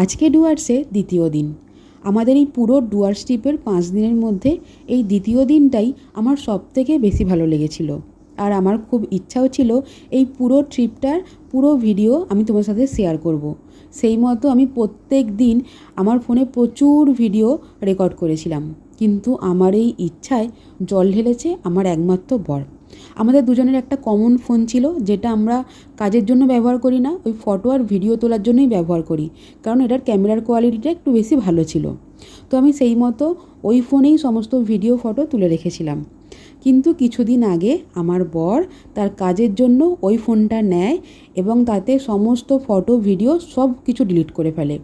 আজকে ডুয়ার্সে দ্বিতীয় দিন। আমাদের এই পুরো ডুয়ার্স ট্রিপের 5 দিনের মধ্যে এই দ্বিতীয় দিনটাই আমার সবথেকে বেশি ভালো লেগেছিল। আর আমার খুব ইচ্ছাও ছিল এই পুরো ট্রিপটার পুরো ভিডিও আমি তোমার সাথে শেয়ার করব। সেই মতো আমি প্রত্যেক দিন আমার ফোনে প্রচুর ভিডিও রেকর্ড করেছিলাম, কিন্তু আমার এই ইচ্ছায় জল ঢেলেছে আমার একমাত্র বর। আমাদের দুজনের একটা কমন ফোন ছিল, যেটা আমরা কাজের জন্য ব্যবহার করি না, ওই ফটো আর ভিডিও তোলার জন্যই ব্যবহার করি, কারণ এটার ক্যামেরার কোয়ালিটিটা একটু বেশি ভালো ছিল। তো আমি সেই মতো ওই ফোনেই সমস্ত ভিডিও ফটো তুলে রেখেছিলাম। কিন্তু কিছুদিন আগে আমার বর তার কাজের জন্য ওই ফোনটা নেয় এবং তাতে সমস্ত ফটো ভিডিও সব কিছু ডিলিট করে ফেলে।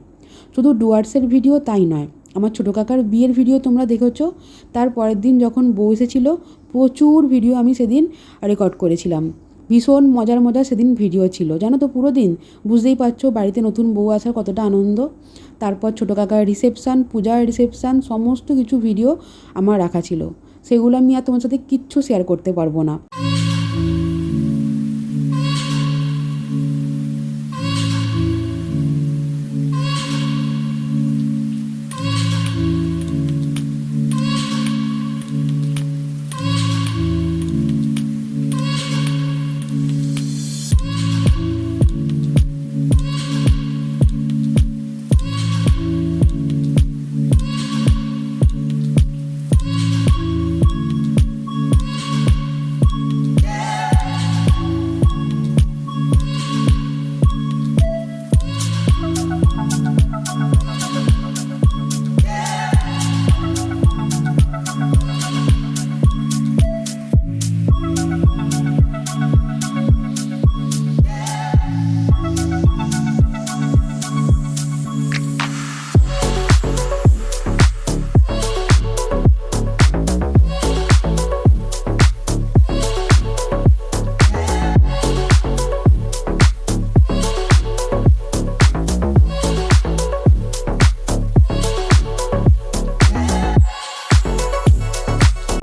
শুধু ডুয়ার্সের ভিডিও তাই নয়, আমার ছোটো কাকার বিয়ের ভিডিও তোমরা দেখেছো। তার পরের দিন যখন বউ এসেছিল, প্রচুর ভিডিও আমি সেদিন রেকর্ড করেছিলাম। ভীষণ মজার মজার সেদিন ভিডিও ছিল, জানো তো। পুরো দিন বুঝতেই পারছো বাড়িতে নতুন বউ আসার কতটা আনন্দ। তারপর ছোটো কাকার রিসেপশান, পূজার রিসেপশান, সমস্ত কিছু ভিডিও আমার রাখা ছিল। সেগুলো আমি আর তোমার সাথে কিচ্ছু শেয়ার করতে পারবো না।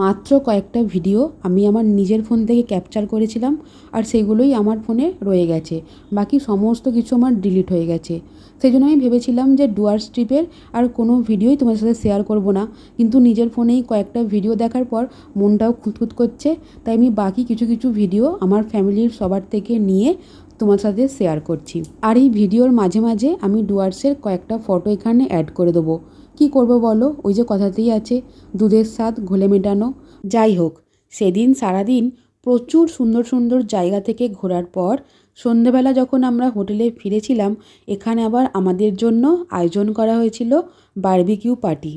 মাত্র কয়েকটা ভিডিও আমি আমার নিজের ফোন থেকে ক্যাপচার করেছিলাম, আর সেগুলোই আমার ফোনে রয়ে গেছে। বাকি সমস্ত কিছু আমার ডিলিট হয়ে গেছে। সেই জন্য আমি ভেবেছিলাম যে ডুয়ার্স ট্রিপের আর কোনো ভিডিওই তোমার সাথে শেয়ার করব না, কিন্তু নিজের ফোনেই কয়েকটা ভিডিও দেখার পর মনটাও খুঁতখুত করছে। তাই আমি বাকি কিছু কিছু ভিডিও আমার ফ্যামিলির সবার থেকে নিয়ে তোমার সাথে শেয়ার করছি। আর এই ভিডিওর মাঝে মাঝে আমি ডুয়ার্সের কয়েকটা ফটো এখানে অ্যাড করে দেবো। কি করব বলো, ওই যে কথাতেই আছে, দুধের স্বাদ ঘোলে মেটানো। যাই হোক, সেদিন সারাদিন প্রচুর সুন্দর সুন্দর জায়গা থেকে ঘোরার পর সন্ধেবেলা যখন আমরা হোটেলে ফিরেছিলাম, এখানে আবার আমাদের জন্য আয়োজন করা হয়েছিল বারবিকিউ পার্টি।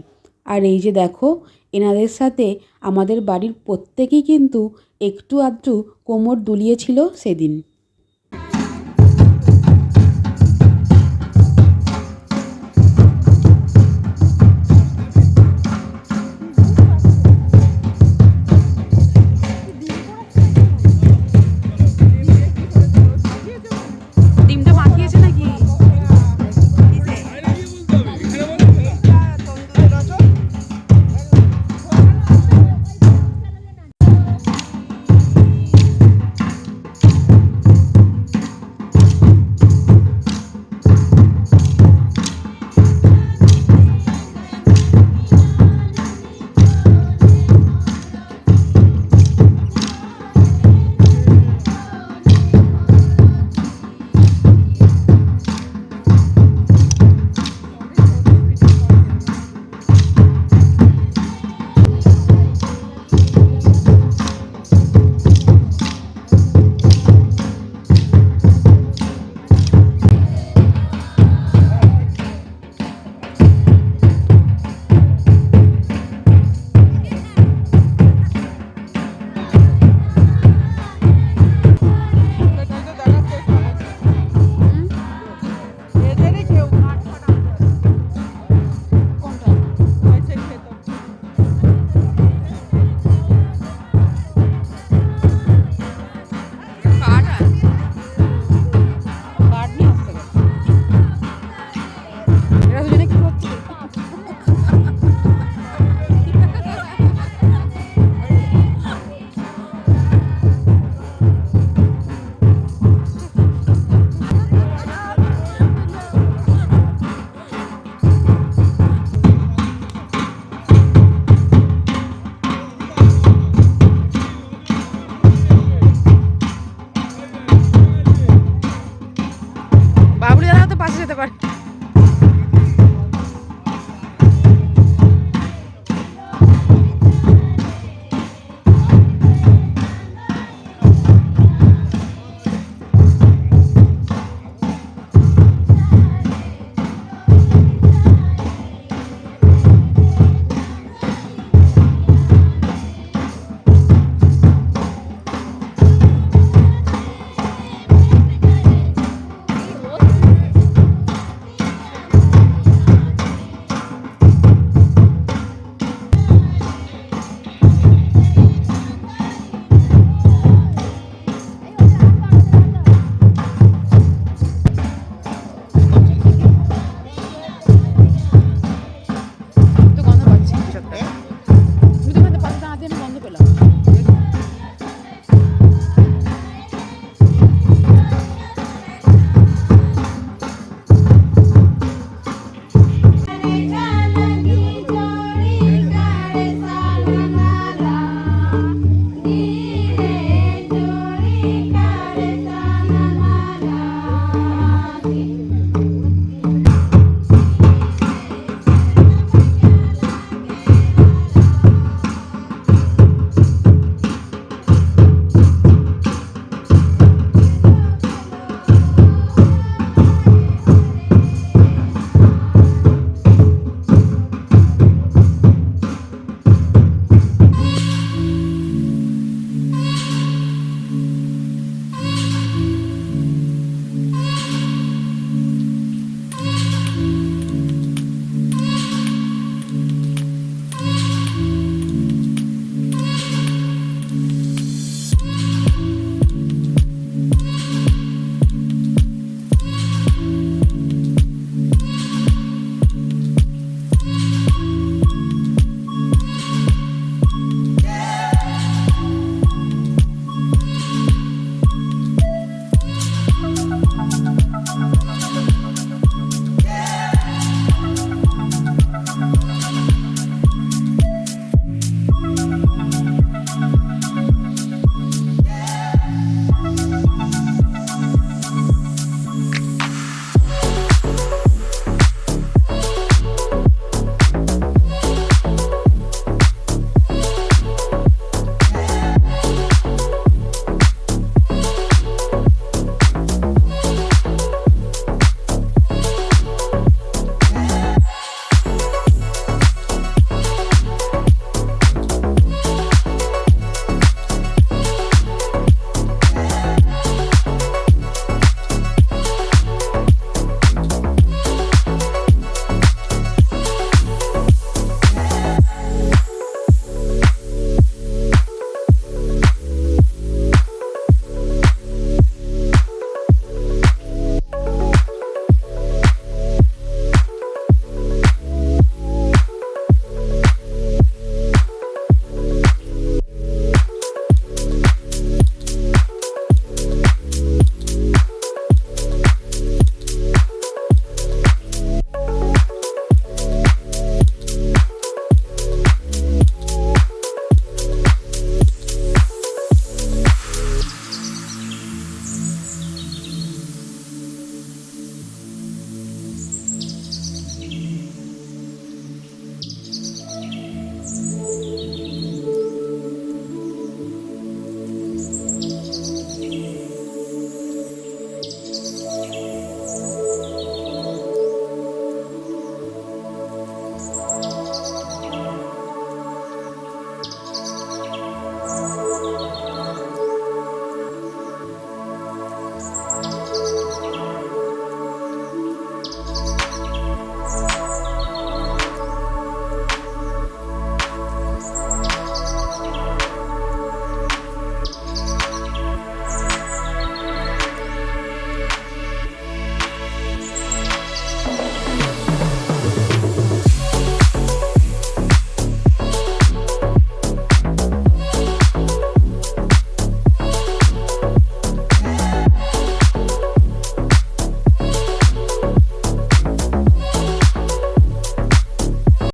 আর এই যে দেখো, এনাদের সাথে আমাদের বাড়ির প্রত্যেকেই কিন্তু একটু আধটু কোমর দুলিয়েছিল সেদিন।